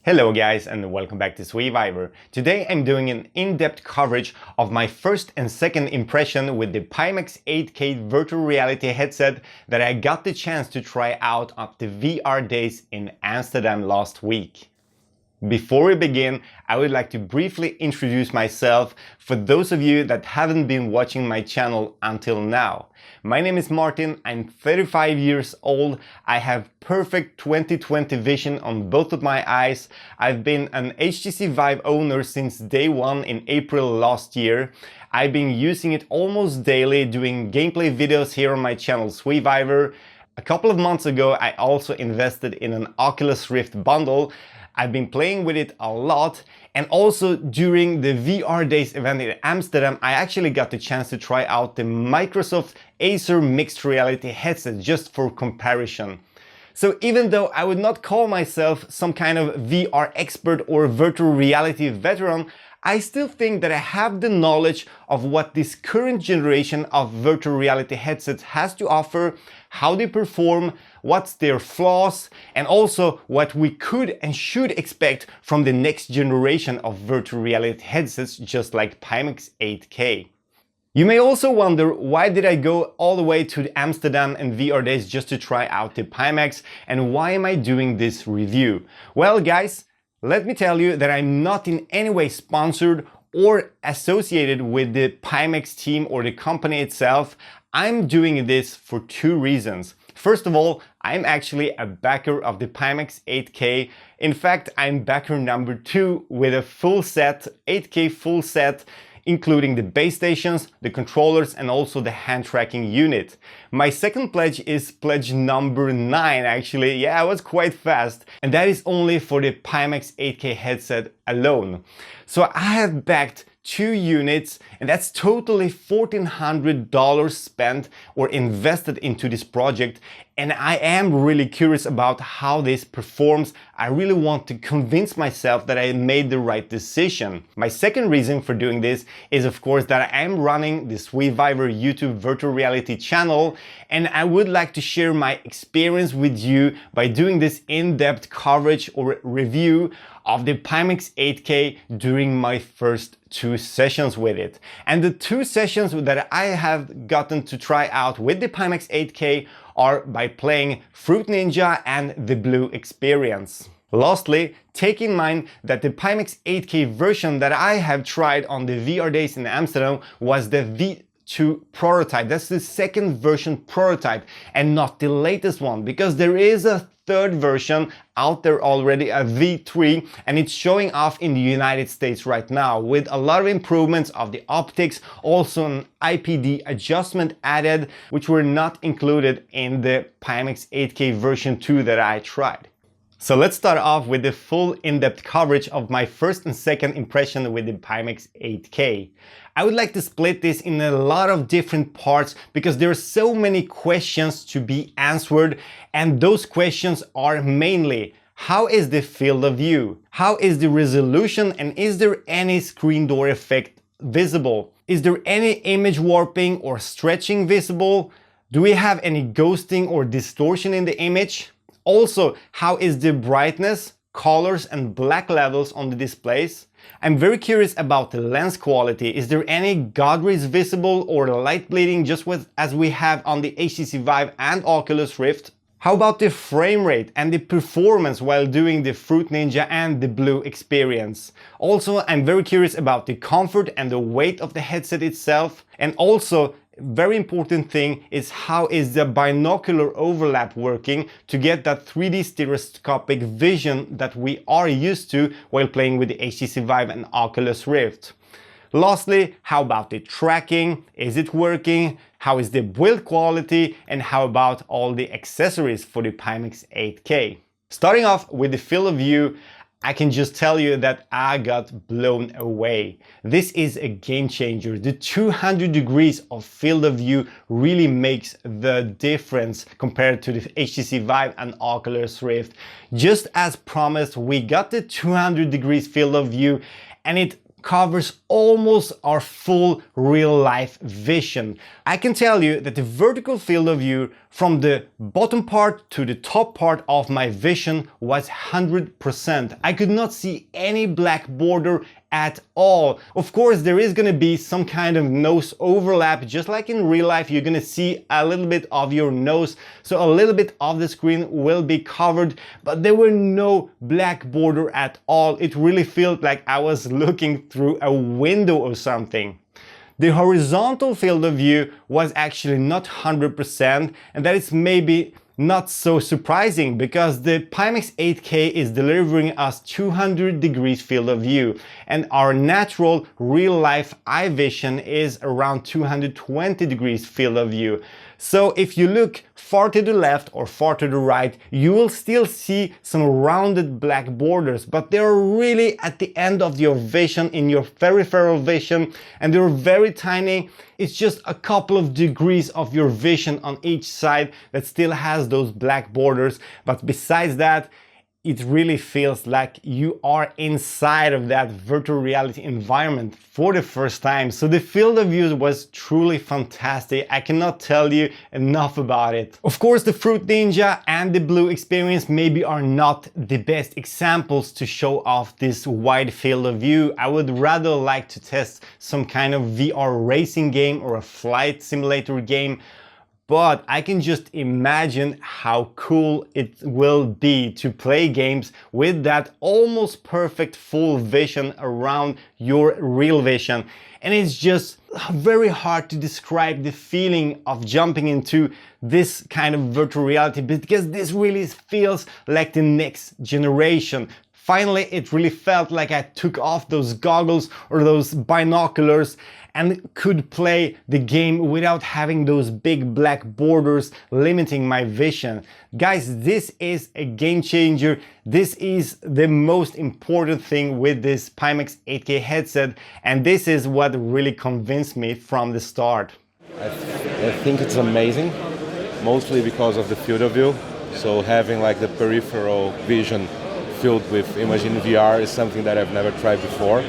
Hello guys and welcome back to SweViver. Today I'm doing an in-depth coverage of my first and second impression with the Pimax 8K virtual reality headset that I got the chance to try out at the VR days in Amsterdam last week. Before we begin, I would like to briefly introduce myself for those of you that haven't been watching my channel until now. My name is Martin, I'm 35 years old, I have perfect 20/20 vision on both of my eyes, I've been an HTC Vive owner since day one in April last year. I've been using it almost daily, doing gameplay videos here on my channel SweViver. A couple of months ago I also invested in an Oculus Rift bundle. I've been playing with it a lot, and also during the VR Days event in Amsterdam, I actually got the chance to try out the Microsoft Acer mixed reality headset just for comparison. So even though I would not call myself some kind of VR expert or virtual reality veteran, I still think that I have the knowledge of what this current generation of virtual reality headsets has to offer, how they perform, what's their flaws, and also what we could and should expect from the next generation of virtual reality headsets just like Pimax 8K. You may also wonder, why did I go all the way to Amsterdam and VR Days just to try out the Pimax, and why am I doing this review? Well guys, let me tell you that I'm not in any way sponsored or associated with the Pimax team or the company itself. I'm doing this for two reasons. First of all, I'm actually a backer of the Pimax 8K. In fact, I'm backer number 2 with a full set, 8K full set, including the base stations, the controllers, and also the hand tracking unit. My second pledge is pledge number 9 actually. Yeah, I was quite fast. And that is only for the Pimax 8K headset alone. So I have backed 2 units, and that's totally $1,400 spent or invested into this project, and I am really curious about how this performs. I really want to convince myself that I made the right decision. My second reason for doing this is of course that I am running the SweViver YouTube virtual reality channel, and I would like to share my experience with you by doing this in-depth coverage or review of the Pimax 8K during my first 2 sessions with it. And the 2 sessions that I have gotten to try out with the Pimax 8K are by playing Fruit Ninja and the Blue Experience. Lastly, take in mind that the Pimax 8K version that I have tried on the VR Days in Amsterdam was the V2 prototype. That's the second version prototype and not the latest one, because there is a third version out there already, a V3, and it's showing off in the United States right now with a lot of improvements of the optics, also an IPD adjustment added, which were not included in the Pimax 8K version 2 that I tried. So let's start off with the full in-depth coverage of my first and second impression with the Pimax 8K. I would like to split this in a lot of different parts because there are so many questions to be answered, and those questions are mainly: how is the field of view? How is the resolution, and is there any screen door effect visible? Is there any image warping or stretching visible? Do we have any ghosting or distortion in the image? Also, how is the brightness, colors and black levels on the displays? I'm very curious about the lens quality. Is there any God rays visible or light bleeding just as we have on the HTC Vive and Oculus Rift? How about the frame rate and the performance while doing the Fruit Ninja and the Blue Experience? Also, I'm very curious about the comfort and the weight of the headset itself. And also, very important thing is, how is the binocular overlap working to get that 3D stereoscopic vision that we are used to while playing with the HTC Vive and Oculus Rift? Lastly, how about the tracking? Is it working? How is the build quality? And how about all the accessories for the Pimax 8K? Starting off with the field of view, I can just tell you that I got blown away. This is a game changer. The 200 degrees of field of view really makes the difference compared to the HTC Vive and Oculus Rift. Just as promised, we got the 200 degrees field of view, and it covers almost our full real-life vision. I can tell you that the vertical field of view from the bottom part to the top part of my vision was 100%. I could not see any black border at all. Of course, there is gonna be some kind of nose overlap, just like in real life. You're gonna see a little bit of your nose, so a little bit of the screen will be covered, but there were no black border at all. It really felt like I was looking through a window or something. The horizontal field of view was actually not 100%, and that is maybe not so surprising because the Pimax 8K is delivering us 200 degrees field of view, and our natural real-life eye vision is around 220 degrees field of view. So if you look far to the left or far to the right, you will still see some rounded black borders, but they're really at the end of your vision, in your peripheral vision, and they're very tiny. It's just a couple of degrees of your vision on each side that still has those black borders, but besides that, it really feels like you are inside of that virtual reality environment for the first time. So the field of view was truly fantastic. I cannot tell you enough about it. Of course, the Fruit Ninja and the Blue experience maybe are not the best examples to show off this wide field of view. I would rather like to test some kind of VR racing game or a flight simulator game. But I can just imagine how cool it will be to play games with that almost perfect full vision around your real vision. And it's just very hard to describe the feeling of jumping into this kind of virtual reality, because this really feels like the next generation. Finally, it really felt like I took off those goggles or those binoculars and could play the game without having those big black borders limiting my vision. Guys, this is a game changer. This is the most important thing with this Pimax 8K headset, and this is what really convinced me from the start. I think it's amazing, mostly because of the field of view. So having like the peripheral vision filled with Imagine VR is something that I've never tried before.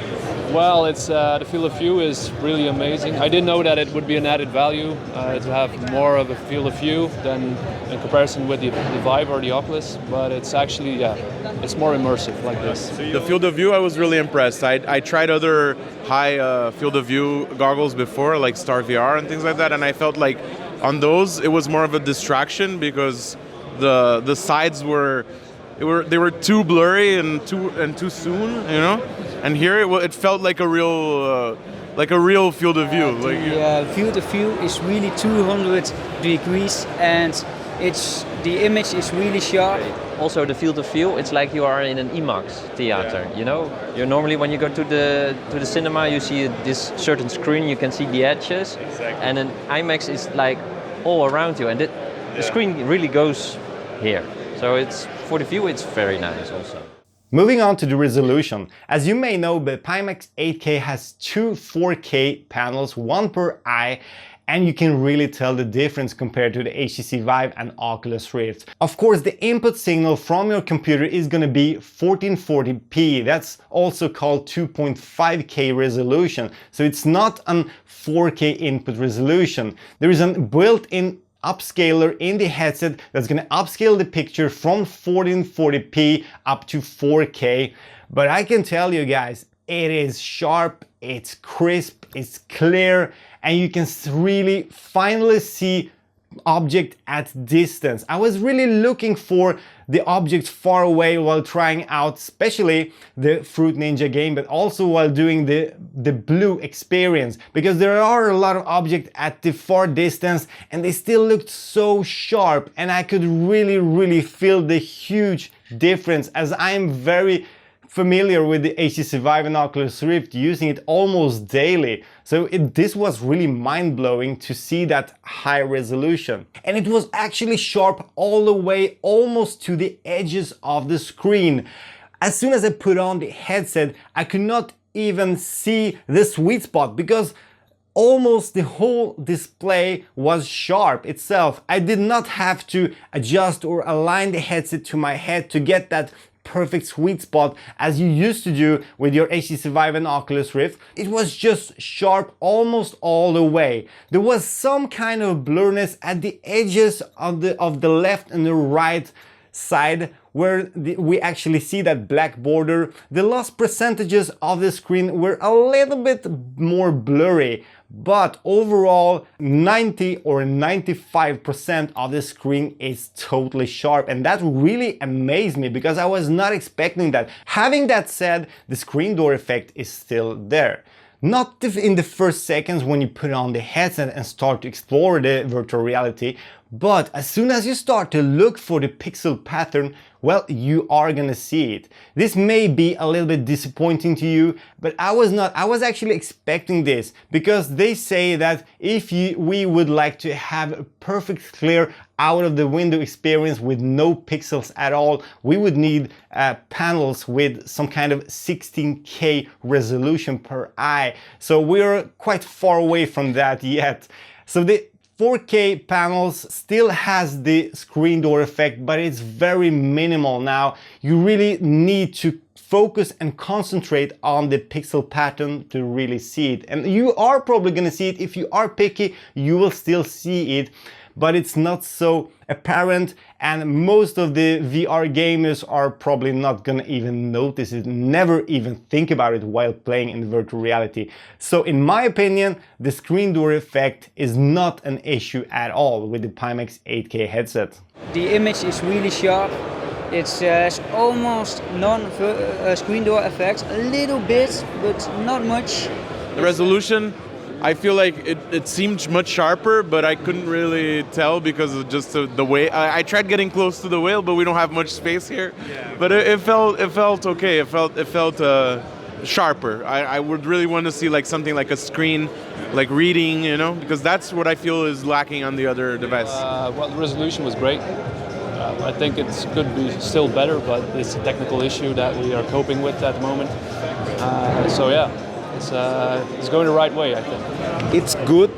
Well, it's the field of view is really amazing. I didn't know that it would be an added value to have more of a field of view than in comparison with the Vive or the Oculus, but it's actually, yeah, it's more immersive like this. The field of view, I was really impressed. I tried other high field of view goggles before, like Star VR and things like that, and I felt like on those it was more of a distraction because the sides were too blurry and too soon, you know. And here it felt like a real field of view. The field of view is really 200 degrees, and the image is really sharp. Also, the field of view, it's like you are in an IMAX theater. You know, you normally when you go to the cinema, you see this certain screen, you can see the edges, and an IMAX is like all around you, and the screen really goes here. So it's for the view, it's very nice also. Moving on to the resolution. As you may know, the Pimax 8K has two 4K panels, one per eye, and you can really tell the difference compared to the HTC Vive and Oculus Rift. Of course, the input signal from your computer is going to be 1440p. That's also called 2.5K resolution. So it's not an 4K input resolution. There is a built-in upscaler in the headset that's going to upscale the picture from 1440p up to 4K. But I can tell you guys, it is sharp, it's crisp, it's clear, and you can really finally see object at distance. I was really looking for the objects far away while trying out especially the Fruit Ninja game, but also while doing the Blue experience, because there are a lot of objects at the far distance and they still looked so sharp, and I could really feel the huge difference, as I am very familiar with the HTC Vive and Oculus Rift, using it almost daily. So this was really mind-blowing to see that high resolution. And it was actually sharp all the way almost to the edges of the screen. As soon as I put on the headset, I could not even see the sweet spot because almost the whole display was sharp itself. I did not have to adjust or align the headset to my head to get that perfect sweet spot as you used to do with your HTC Vive and Oculus Rift. It was just sharp almost all the way. There was some kind of blurriness at the edges of the left and the right side where we actually see that black border. The loss percentages of the screen were a little bit more blurry, but overall 90 or 95% of the screen is totally sharp, and that really amazed me because I was not expecting that. Having that said, the screen door effect is still there. Not in the first seconds when you put on the headset and start to explore the virtual reality, but as soon as you start to look for the pixel pattern, well, you are gonna see it. This may be a little bit disappointing to you, but I was actually expecting this because they say that if we would like to have a perfect clear out of the window experience with no pixels at all, we would need panels with some kind of 16K resolution per eye. So we're quite far away from that yet. So the 4K panels still has the screen door effect, but it's very minimal now. You really need to focus and concentrate on the pixel pattern to really see it. And you are probably gonna see it. If you are picky, you will still see it, but it's not so apparent, and most of the VR gamers are probably not gonna even notice it, never even think about it while playing in virtual reality. So in my opinion, the screen door effect is not an issue at all with the Pimax 8K headset. The image is really sharp. It's almost screen door effects, a little bit, but not much. The resolution, I feel like it seemed much sharper, but I couldn't really tell because of just the way. I tried getting close to the whale, but we don't have much space here. Yeah. But it felt okay. It felt sharper. I would really want to see like something like a screen, like reading, you know, because that's what I feel is lacking on the other device. Well, the resolution was great. I think it could be still better, but it's a technical issue that we are coping with at the moment. So yeah. It's going the right way, I think. It's good,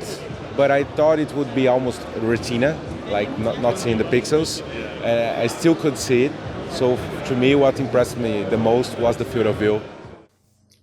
but I thought it would be almost retina, like not seeing the pixels. I still could see it. So to me, what impressed me the most was the field of view.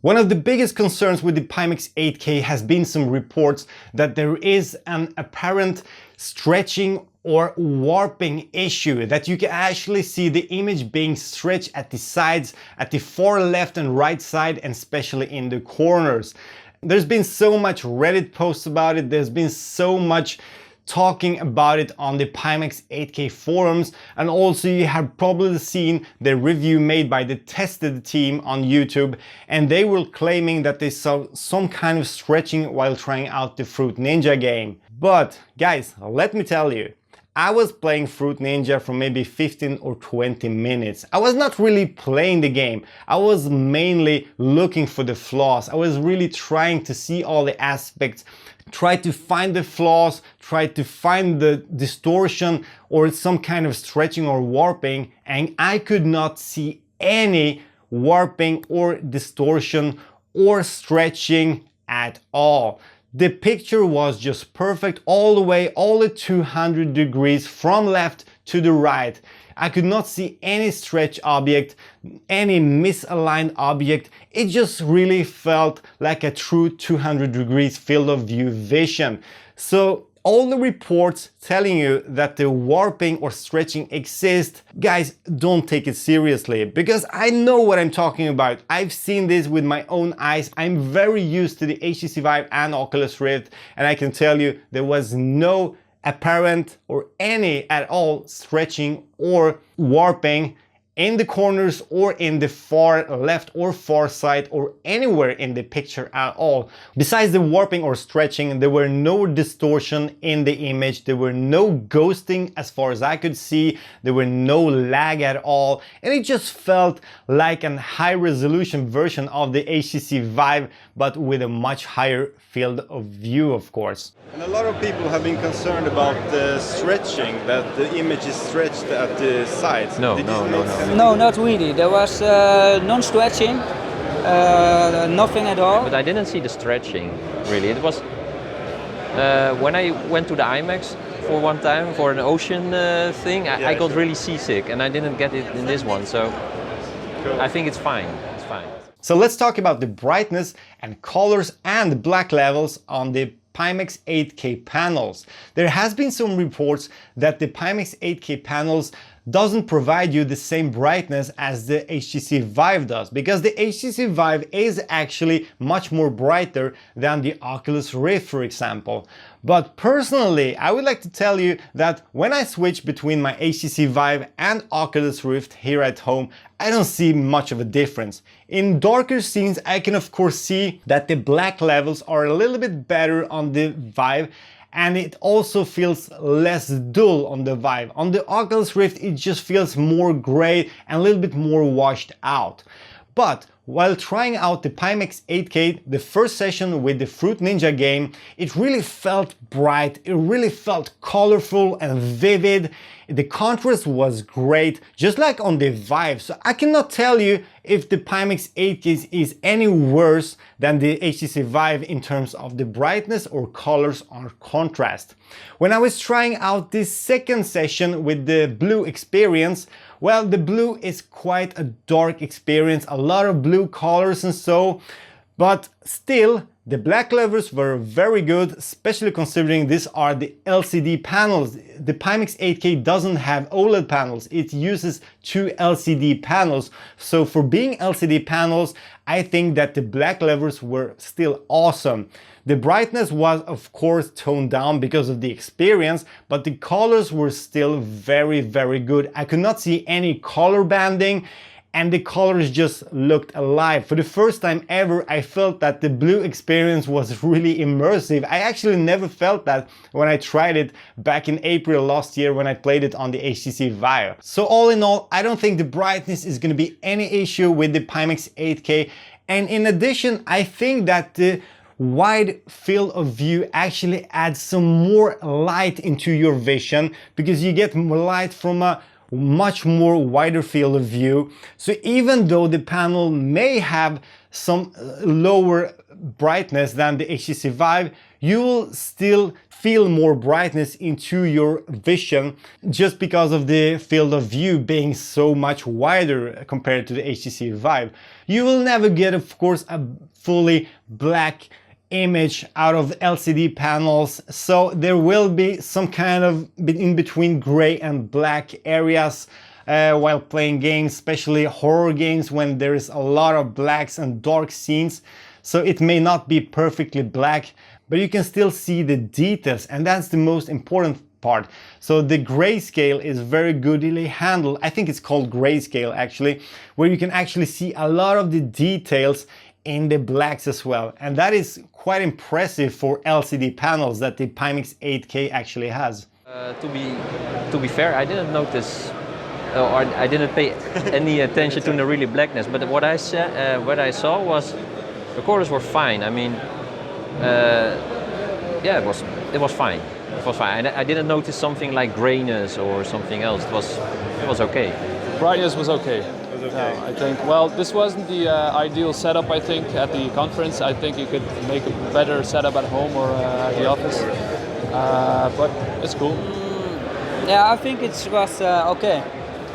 One of the biggest concerns with the Pimax 8K has been some reports that there is an apparent stretching or warping issue, that you can actually see the image being stretched at the sides, at the far left and right side, and especially in the corners. There's been so much Reddit posts about it, there's been so much talking about it on the Pimax 8K forums, and also you have probably seen the review made by the Tested team on YouTube, and they were claiming that they saw some kind of stretching while trying out the Fruit Ninja game. But guys, let me tell you, I was playing Fruit Ninja for maybe 15 or 20 minutes. I was not really playing the game. I was mainly looking for the flaws. I was really trying to see all the aspects, try to find the flaws, try to find the distortion or some kind of stretching or warping, and I could not see any warping or distortion or stretching at all. The picture was just perfect all the way, all the 200 degrees from left to the right. I could not see any stretch object, any misaligned object. It just really felt like a true 200 degrees field of view vision. So all the reports telling you that the warping or stretching exists, guys, don't take it seriously, because I know what I'm talking about. I've seen this with my own eyes. I'm very used to the HTC Vive and Oculus Rift, and I can tell you there was no apparent or any at all stretching or warping in the corners or in the far left or far side or anywhere in the picture at all. Besides the warping or stretching, there were no distortion in the image, there were no ghosting as far as I could see, there were no lag at all, and it just felt like a high resolution version of the HTC Vive, but with a much higher field of view, of course. And a lot of people have been concerned about the stretching, that the image is stretched at the sides. No, No, not really. There was non-stretching, nothing at all. But I didn't see the stretching, really. It was when I went to the IMAX for one time for an ocean thing, I got really seasick, and I didn't get it in this one. So Cool. I think it's fine. It's fine. So let's talk about the brightness and colors and black levels on the Pimax 8K panels. There has been some reports that the Pimax 8K panels doesn't provide you the same brightness as the HTC Vive does, because the HTC Vive is actually much more brighter than the Oculus Rift, for example. But personally, I would like to tell you that when I switch between my HTC Vive and Oculus Rift here at home, I don't see much of a difference. In darker scenes, I can of course see that the black levels are a little bit better on the Vive, and it also feels less dull on the Vive. On the Oculus Rift, it just feels more gray and a little bit more washed out. But while trying out the Pimax 8K, the first session with the Fruit Ninja game, it really felt bright, it really felt colorful and vivid. The contrast was great, just like on the Vive. So I cannot tell you if the Pimax 8K is any worse than the HTC Vive in terms of the brightness or colors or contrast. When I was trying out this second session with the blue experience, well, the blue is quite a dark experience, a lot of blue colors and so, but still the black levels were very good, especially considering these are the LCD panels. The Pimax 8K doesn't have OLED panels, it uses two LCD panels. So for being LCD panels, I think that the black levels were still awesome. The brightness was of course toned down because of the experience, but the colors were still very, very good. I could not see any color banding, and the colors just looked alive. For the first time ever, I felt that the blue experience was really immersive. I actually never felt that when I tried it back in April last year when I played it on the HTC Vive. So all in all, I don't think the brightness is gonna be any issue with the Pimax 8K. And in addition, I think that the wide field of view actually adds some more light into your vision, because you get more light from a much more wider field of view. So even though the panel may have some lower brightness than the HTC Vive, you will still feel more brightness into your vision just because of the field of view being so much wider compared to the HTC Vive. You will never get, of course, a fully black image out of LCD panels, so there will be some kind of in between gray and black areas while playing games, especially horror games when there is a lot of blacks and dark scenes. So it may not be perfectly black, but you can still see the details, and that's the most important part. So the grayscale is very goodly handled. I think it's called grayscale actually, where you can actually see a lot of the details in the blacks as well, and that is quite impressive for LCD panels that the Pimax 8K actually has. To be fair, I didn't notice, or I didn't pay any attention to the really blackness. But what I saw was the colors were fine. I mean, yeah, it was fine. It was fine. I didn't notice something like grayness or something else. It was okay. Brightness was okay. I think, well, this wasn't the ideal setup, I think, at the conference. I think you could make a better setup at home or at the office, but it's cool. Yeah, I think it was okay.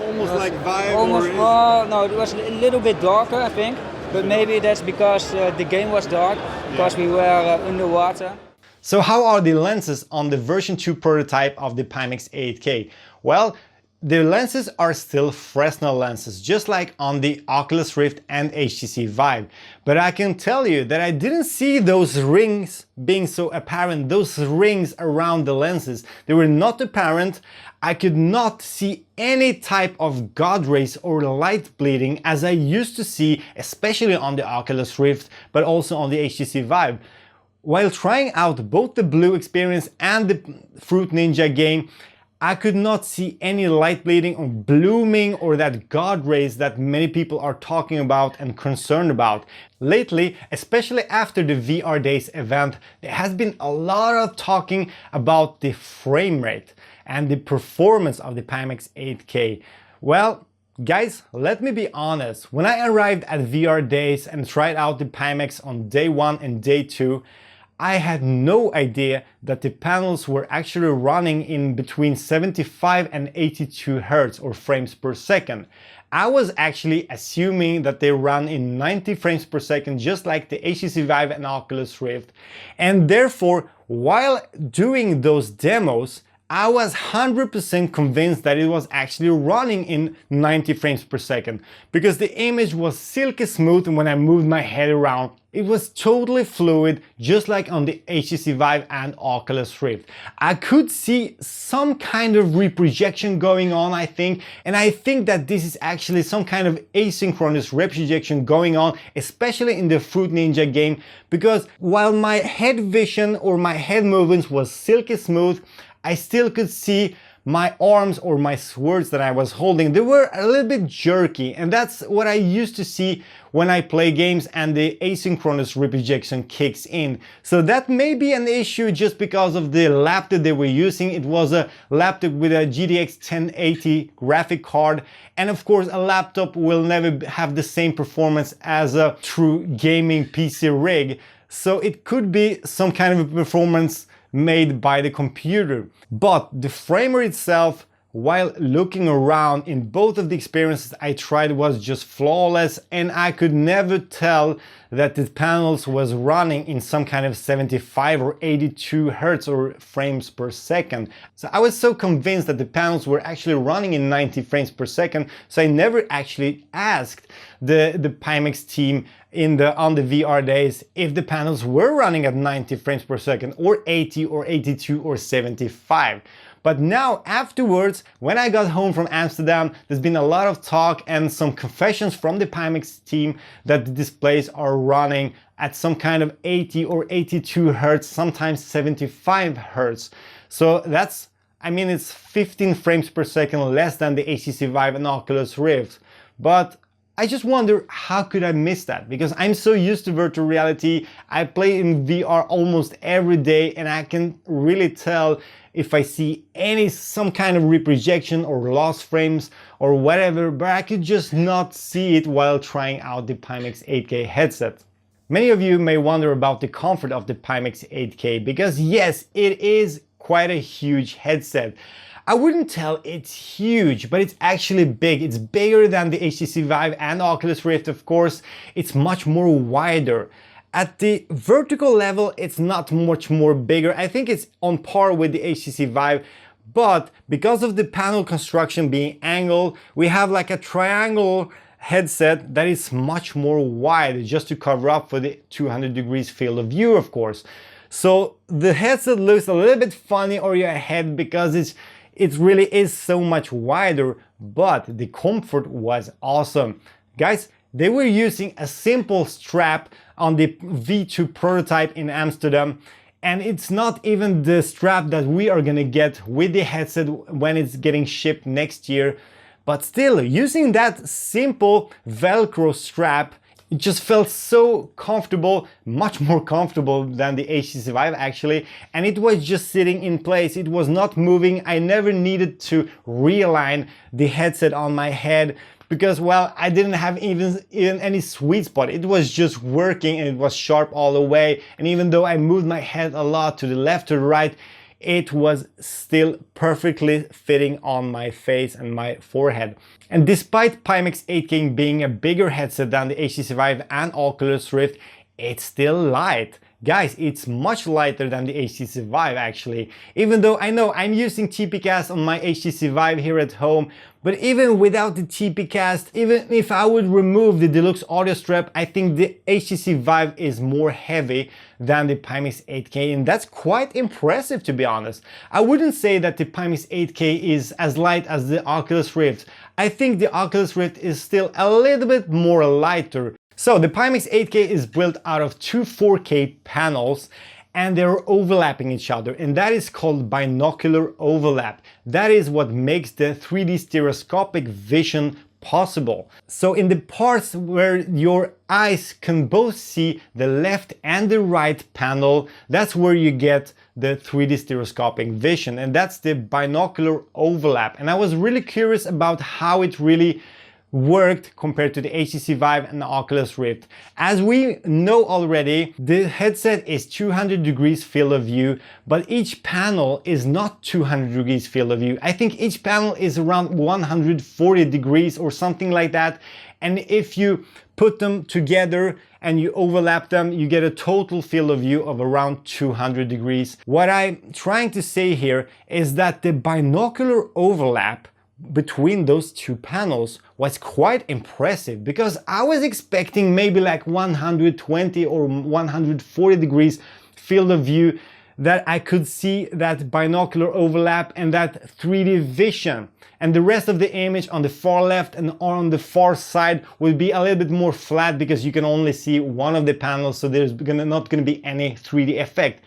Almost like Vive? Almost, well, no, it was a little bit darker, I think, but maybe that's because the game was dark, because we were underwater. So how are the lenses on the version 2 prototype of the Pimax 8K? Well, the lenses are still Fresnel lenses, just like on the Oculus Rift and HTC Vive. But I can tell you that I didn't see those rings being so apparent, those rings around the lenses. They were not apparent. I could not see any type of God rays or light bleeding as I used to see, especially on the Oculus Rift, but also on the HTC Vive. While trying out both the blue experience and the Fruit Ninja game, I could not see any light bleeding or blooming or that God rays that many people are talking about and concerned about. Lately, especially after the VR Days event, there has been a lot of talking about the frame rate and the performance of the Pimax 8K. Well, guys, let me be honest. When I arrived at VR Days and tried out the Pimax on day 1 and day 2, I had no idea that the panels were actually running in between 75 and 82 Hz or frames per second. I was actually assuming that they run in 90 frames per second, just like the HTC Vive and Oculus Rift. And therefore, while doing those demos, I was 100% convinced that it was actually running in 90 frames per second, because the image was silky smooth when I moved my head around. It was totally fluid, just like on the HTC Vive and Oculus Rift. I could see some kind of reprojection going on, I think, and I think that this is actually some kind of asynchronous reprojection going on, especially in the Fruit Ninja game, because while my head vision or my head movements was silky smooth, I still could see my arms or my swords that I was holding. They were a little bit jerky, and that's what I used to see when I play games and the asynchronous reprojection kicks in. So that may be an issue just because of the laptop they were using. It was a laptop with a GTX 1080 graphic card, and of course a laptop will never have the same performance as a true gaming PC rig. So it could be some kind of performance made by the computer. But the framer itself, while looking around in both of the experiences I tried, was just flawless, and I could never tell that the panels was running in some kind of 75 or 82 hertz or frames per second. So I was so convinced that the panels were actually running in 90 frames per second, so I never actually asked the Pimax team on the VR days if the panels were running at 90 frames per second or 80 or 82 or 75. But now afterwards, when I got home from Amsterdam, there's been a lot of talk and some confessions from the Pimax team that the displays are running at some kind of 80 or 82 hertz, sometimes 75 hertz. So that's, I mean, it's 15 frames per second less than the HTC Vive and Oculus Rift. But I just wonder, how could I miss that? Because I'm so used to virtual reality. I play in VR almost every day, and I can really tell if I see some kind of reprojection or lost frames or whatever, but I could just not see it while trying out the Pimax 8K headset. Many of you may wonder about the comfort of the Pimax 8K, because yes, it is quite a huge headset. I wouldn't tell it's huge, but it's actually big. It's bigger than the HTC Vive and Oculus Rift, of course. It's much more wider. At the vertical level, it's not much more bigger. I think it's on par with the HTC Vive, but because of the panel construction being angled, we have like a triangle headset that is much more wide, just to cover up for the 200 degrees field of view, of course. So the headset looks a little bit funny on your head because it really is so much wider, but the comfort was awesome. Guys, they were using a simple strap on the V2 prototype in Amsterdam, and it's not even the strap that we are gonna get with the headset when it's getting shipped next year. But still, using that simple Velcro strap, it just felt so comfortable, much more comfortable than the HTC Vive actually, and it was just sitting in place. It was not moving. I never needed to realign the headset on my head because, well, I didn't have even any sweet spot. It was just working and it was sharp all the way. And even though I moved my head a lot to the left to the right, it was still perfectly fitting on my face and my forehead. And despite Pimax 8K being a bigger headset than the HTC Vive and Oculus Rift, it's still light. Guys, it's much lighter than the HTC Vive actually. Even though I know I'm using TPcast on my HTC Vive here at home, but even without the TPcast, even if I would remove the deluxe audio strap, I think the HTC Vive is more heavy than the Pimax 8K, and that's quite impressive, to be honest. I wouldn't say that the Pimax 8K is as light as the Oculus Rift. I think the Oculus Rift is still a little bit more lighter. So the Pimax 8K is built out of two 4K panels, and they're overlapping each other, and that is called binocular overlap. That is what makes the 3D stereoscopic vision possible. So in the parts where your eyes can both see the left and the right panel, that's where you get the 3D stereoscopic vision, and that's the binocular overlap. And I was really curious about how it really worked compared to the HTC Vive and the Oculus Rift. As we know already, the headset is 200 degrees field of view, but each panel is not 200 degrees field of view. I think each panel is around 140 degrees or something like that. And if you put them together and you overlap them, you get a total field of view of around 200 degrees. What I'm trying to say here is that the binocular overlap between those two panels was quite impressive, because I was expecting maybe like 120 or 140 degrees field of view, that I could see that binocular overlap and that 3D vision, and the rest of the image on the far left and on the far side will be a little bit more flat because you can only see one of the panels, so there's not gonna be any 3D effect.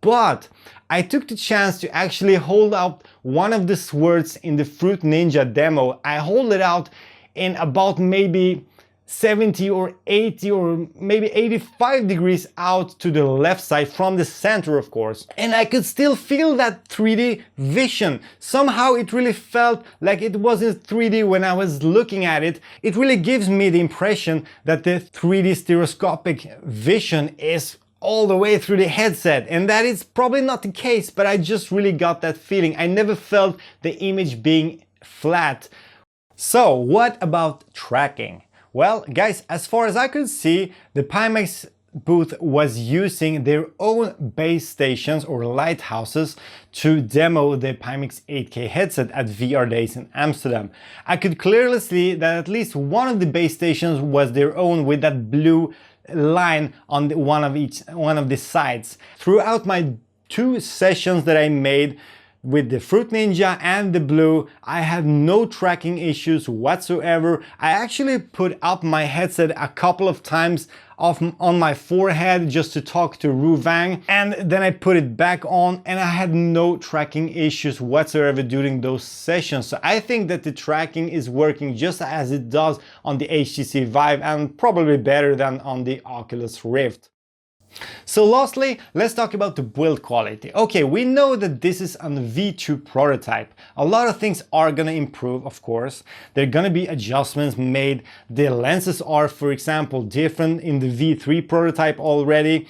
But I took the chance to actually hold out one of the swords in the Fruit Ninja demo. I hold it out in about maybe 70 or 80 or maybe 85 degrees out to the left side from the center, of course. And I could still feel that 3D vision. Somehow it really felt like it wasn't 3D when I was looking at it. It really gives me the impression that the 3D stereoscopic vision is all the way through the headset, and that is probably not the case, but I just really got that feeling. I never felt the image being flat. So what about tracking? Well, guys, as far as I could see, the Pimax booth was using their own base stations or lighthouses to demo the Pimax 8K headset at VR Days in Amsterdam. I could clearly see that at least one of the base stations was their own, with that blue line on one of the sides. Throughout my 2 sessions that I made with the Fruit Ninja and the Blue, I had no tracking issues whatsoever. I actually put up my headset a couple of times on my forehead just to talk to Ru Vang, and then I put it back on and I had no tracking issues whatsoever during those sessions. So I think that the tracking is working just as it does on the HTC Vive, and probably better than on the Oculus Rift. So lastly, let's talk about the build quality. Okay, we know that this is a V2 prototype. A lot of things are gonna improve, of course. There are gonna be adjustments made. The lenses are, for example, different in the V3 prototype already.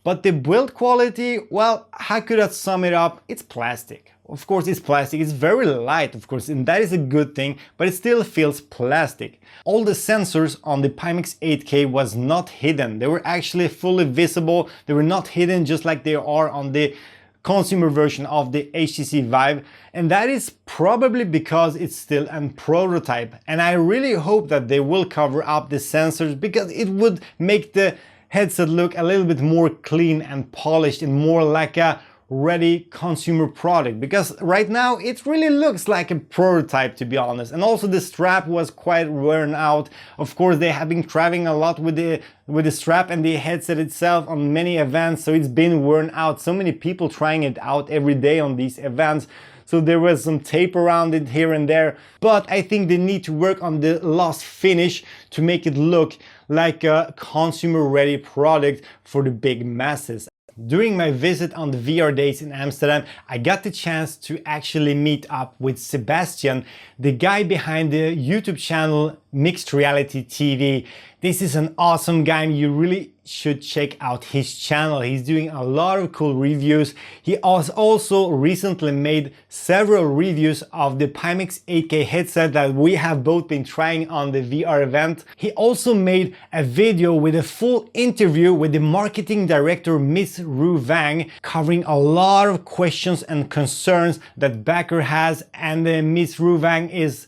But the build quality, well, how could I sum it up? It's plastic. Of course, it's plastic. It's very light, of course, and that is a good thing, but it still feels plastic. All the sensors on the Pimax 8K was not hidden. They were actually fully visible. They were not hidden just like they are on the consumer version of the HTC Vive, and that is probably because it's still a prototype. And I really hope that they will cover up the sensors, because it would make the headset look a little bit more clean and polished and more like a ready consumer product, because right now it really looks like a prototype, to be honest. And also the strap was quite worn out. Of course, they have been traveling a lot with the strap and the headset itself on many events, so it's been worn out. So many people trying it out every day on these events, so there was some tape around it here and there. But I think they need to work on the last finish to make it look like a consumer ready product for the big masses. During my visit on the VR Days in Amsterdam, I got the chance to actually meet up with Sebastian, the guy behind the YouTube channel Mixed Reality TV. This is an awesome guy, and you really should check out his channel. He's doing a lot of cool reviews. He has also recently made several reviews of the Pimax 8K headset that we have both been trying on the VR event. He also made a video with a full interview with the marketing director, Miss Ru Vang, covering a lot of questions and concerns that backer has, and Miss Ru Vang is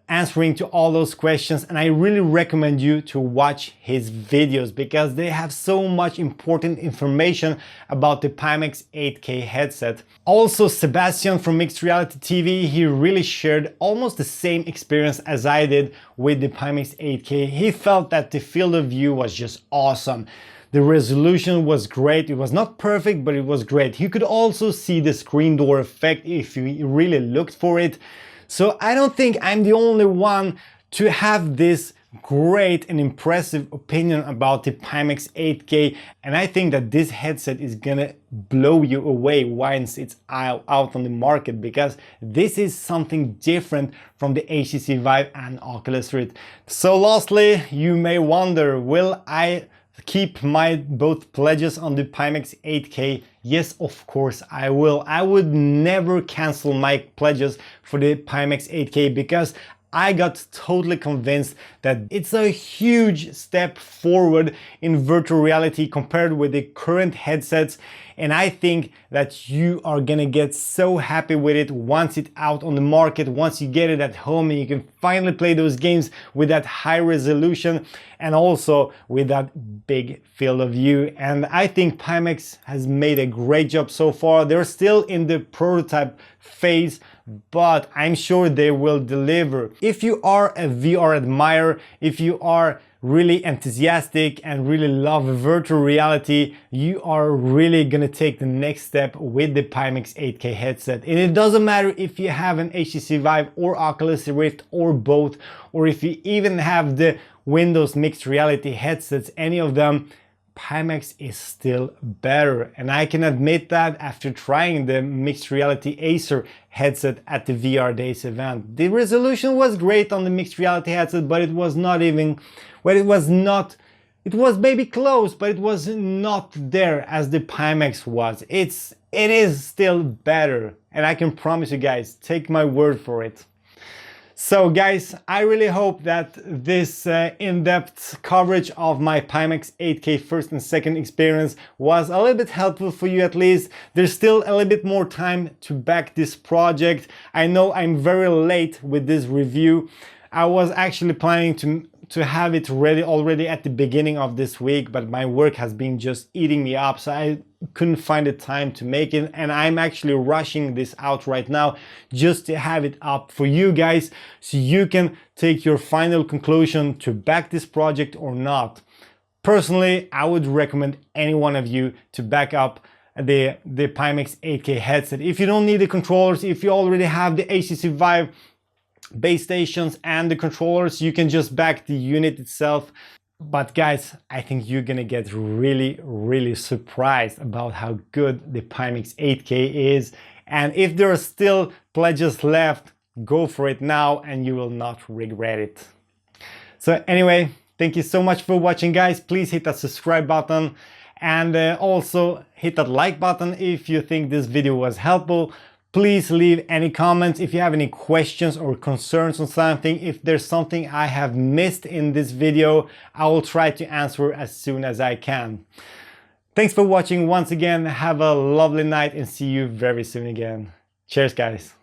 answering to all those questions. And I really recommend you to watch his videos, because they have so much important information about the Pimax 8K headset. Also, Sebastian from Mixed Reality TV, he really shared almost the same experience as I did with the Pimax 8K. He felt that the field of view was just awesome. The resolution was great. It was not perfect, but it was great. You could also see the screen door effect if you really looked for it. So I don't think I'm the only one to have this great and impressive opinion about the Pimax 8K, and I think that this headset is gonna blow you away once it's out on the market, because this is something different from the HTC Vive and Oculus Rift. So lastly, you may wonder, will I keep my both pledges on the Pimax 8K? Yes, of course I will. I would never cancel my pledges for the Pimax 8K because I got totally convinced that it's a huge step forward in virtual reality compared with the current headsets, and I think that you are gonna get so happy with it once it's out on the market, once you get it at home and you can finally play those games with that high resolution and also with that big field of view. And I think Pimax has made a great job so far. They're still in the prototype phase, but I'm sure they will deliver. If you are a VR admirer, if you are really enthusiastic and really love virtual reality, you are really gonna take the next step with the Pimax 8K headset. And it doesn't matter if you have an HTC Vive or Oculus Rift or both, or if you even have the Windows mixed reality headsets, any of them, Pimax is still better. And I can admit that after trying the mixed reality Acer headset at the VR Days event. The resolution was great on the mixed reality headset, but it was not even, well, it was maybe close, but it was not there as the Pimax was. It is still better, and I can promise you guys, take my word for it. So guys, I really hope that this in-depth coverage of my Pimax 8K first and second experience was a little bit helpful for you at least. There's still a little bit more time to back this project. I know I'm very late with this review. I was actually planning to have it ready already at the beginning of this week, but my work has been just eating me up, so I couldn't find the time to make it, and I'm actually rushing this out right now just to have it up for you guys so you can take your final conclusion to back this project or not. Personally, I would recommend any one of you to back up the Pimax 8K headset. If you don't need the controllers, if you already have the HTC Vive base stations and the controllers, you can just back the unit itself. But guys, I think you're gonna get really surprised about how good the Pimax 8K is. And if there are still pledges left, go for it now and you will not regret it. So anyway, thank you so much for watching, guys. Please hit that subscribe button and also hit that like button if you think this video was helpful. Please leave any comments if you have any questions or concerns on something. If there's something I have missed in this video, I will try to answer as soon as I can. Thanks for watching once again. Have a lovely night and see you very soon again. Cheers, guys.